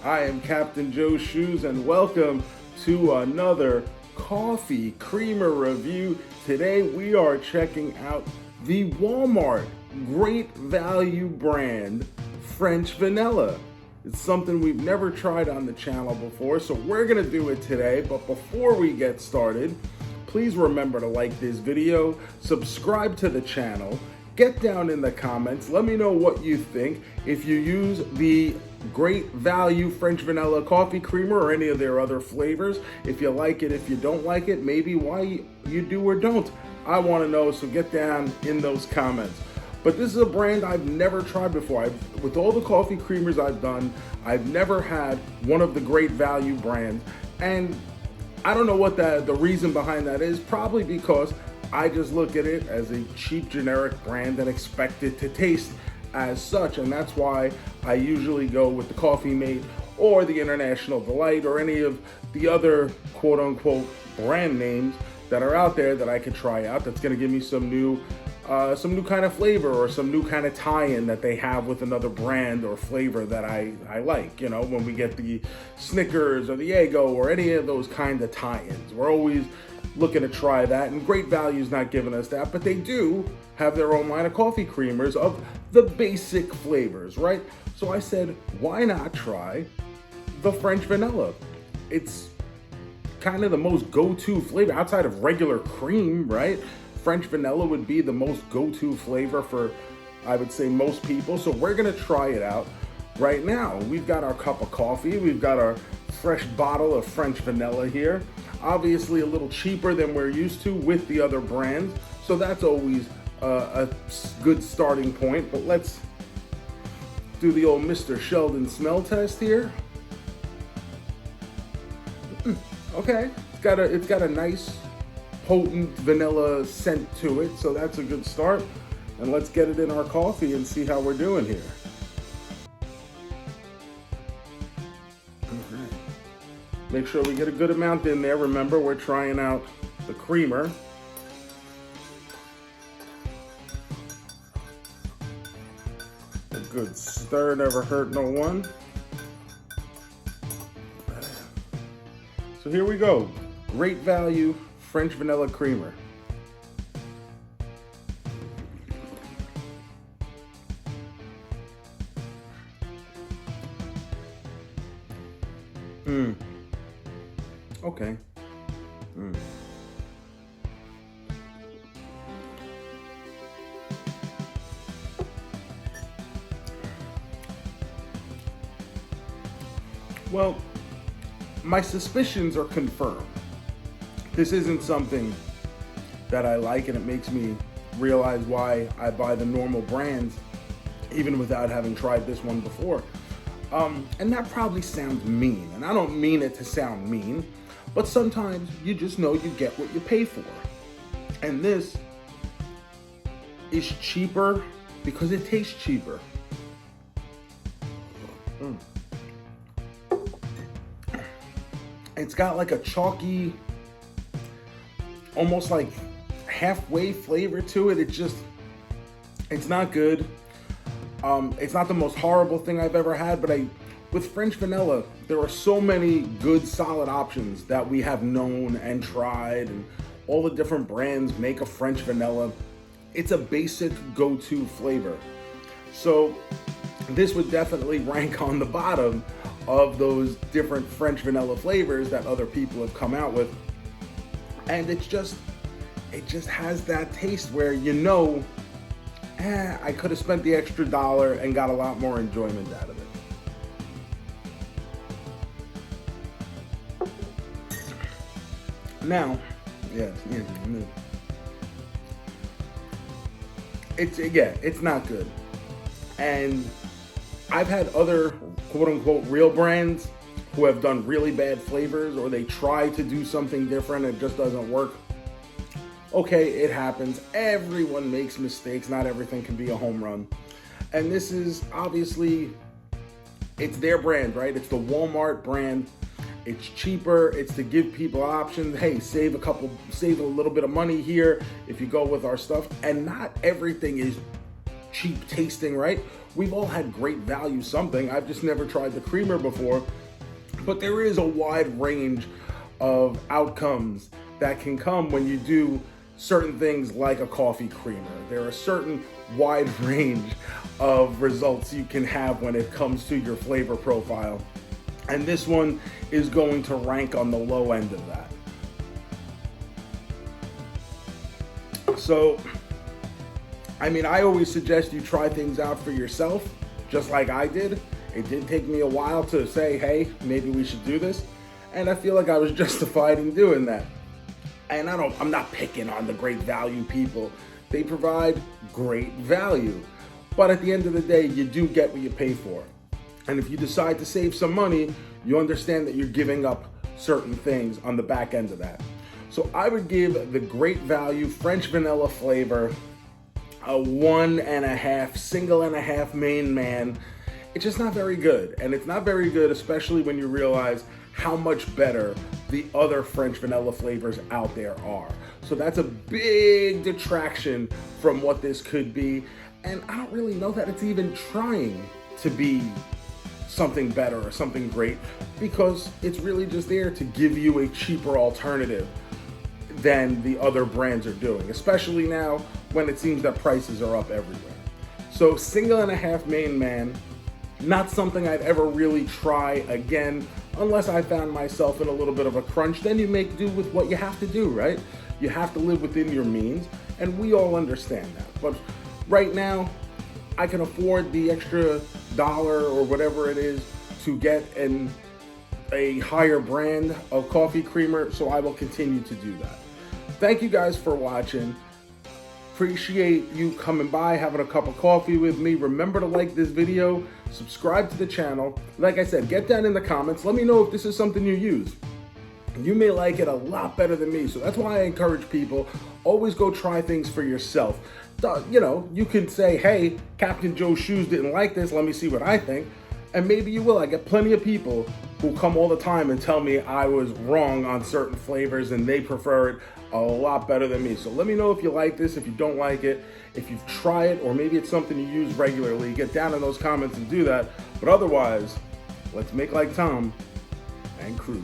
I am Captain Joe Shoes and welcome to another coffee creamer review. Today we are checking out the Walmart Great Value brand French Vanilla. It's something we've never tried on the channel before, so we're gonna do it today. But before we get started, please remember to like this video, subscribe to the channel, get down in the comments, let me know what you think. If you use the Great Value French Vanilla coffee creamer or any of their other flavors, if you like it, if you don't like it, maybe why you do or don't. I want to know, so get down in those comments. But this is a brand I've never tried before. With all the coffee creamers I've done, I've never had one of the Great Value brands. And I don't know what the reason behind that is. Probably because I just look at it as a cheap generic brand and expect it to taste as such, and that's why I usually go with the Coffee Mate or the International Delight or any of the other quote-unquote brand names that are out there that I could try out. That's going to give me some new kind of flavor or some new kind of tie-in that they have with another brand or flavor that I like. You know, when we get the Snickers or the Eggo or any of those kind of tie-ins, we're always looking to try that, and Great Value's not giving us that, but they do have their own line of coffee creamers of the basic flavors, right? So I said, why not try the French Vanilla? It's kind of the most go-to flavor outside of regular cream, right? French Vanilla would be the most go-to flavor for, I would say, most people. So we're gonna try it out right now. We've got our cup of coffee, we've got our fresh bottle of French Vanilla here. Obviously a little cheaper than we're used to with the other brands, so that's always a good starting point. But let's do the old Mr. Sheldon smell test here. Okay, it's got a nice potent vanilla scent to it, so that's a good start. And let's get it in our coffee and see how we're doing here. Make sure we get a good amount in there. Remember, we're trying out the creamer. A good stir never hurt no one. So here we go. Great Value French Vanilla Creamer. Okay. Well, my suspicions are confirmed. This isn't something that I like, and it makes me realize why I buy the normal brands, even without having tried this one before. And that probably sounds mean, and I don't mean it to sound mean, but sometimes you just know you get what you pay for. And this is cheaper because it tastes cheaper. It's got like a chalky, almost like halfway flavor to it. It's not good. It's not the most horrible thing I've ever had, but with French Vanilla, there are so many good, solid options that we have known and tried, and all the different brands make a French Vanilla. It's a basic go-to flavor. So this would definitely rank on the bottom of those different French Vanilla flavors that other people have come out with. And it just has that taste where you know, I could have spent the extra dollar and got a lot more enjoyment out of it. Now, it's not good. And I've had other quote-unquote real brands who have done really bad flavors, or they try to do something different and it just doesn't work. Okay, it happens. Everyone makes mistakes. Not everything can be a home run. And this is obviously, it's their brand, right? It's the Walmart brand. It's cheaper. It's to give people options. Hey, save a little bit of money here if you go with our stuff. And not everything is cheap tasting, right? we've all had great value something. I've just never tried the creamer before, but there is a wide range of outcomes that can come when you do certain things like a coffee creamer. There are certain wide range of results you can have when it comes to your flavor profile. And this one is going to rank on the low end of that. So, I mean, I always suggest you try things out for yourself, just like I did. It did take me a while to say, hey, maybe we should do this. And I feel like I was justified in doing that. And I'm not picking on the Great Value people. They provide great value. But at the end of the day, you do get what you pay for. And if you decide to save some money, you understand that you're giving up certain things on the back end of that. So I would give the Great Value French vanilla flavor a 1.5, single and a half main man. It's just not very good. And it's not very good, especially when you realize how much better the other French vanilla flavors out there are. So that's a big detraction from what this could be. And I don't really know that it's even trying to be something better or something great, because it's really just there to give you a cheaper alternative than the other brands are doing, especially now when it seems that prices are up everywhere. So single and a half main man, not something I'd ever really try again, unless I found myself in a little bit of a crunch. Then you make do with what you have to do, right? You have to live within your means, and we all understand that. But right now, I can afford the extra dollar or whatever it is to get a higher brand of coffee creamer, so I will continue to do that. Thank you guys for watching. Appreciate you coming by, having a cup of coffee with me. Remember to like this video, subscribe to the channel. Like I said, get down in the comments. Let me know if this is something you use. You may like it a lot better than me, so that's why I encourage people, always go try things for yourself. You know, you can say, hey, Captain Joe's Shoes didn't like this, let me see what I think. And maybe you will. I get plenty of people who come all the time and tell me I was wrong on certain flavors and they prefer it a lot better than me. So let me know if you like this, if you don't like it, if you've tried it, or maybe it's something you use regularly. Get down in those comments and do that. But otherwise, let's make like Tom and cruise.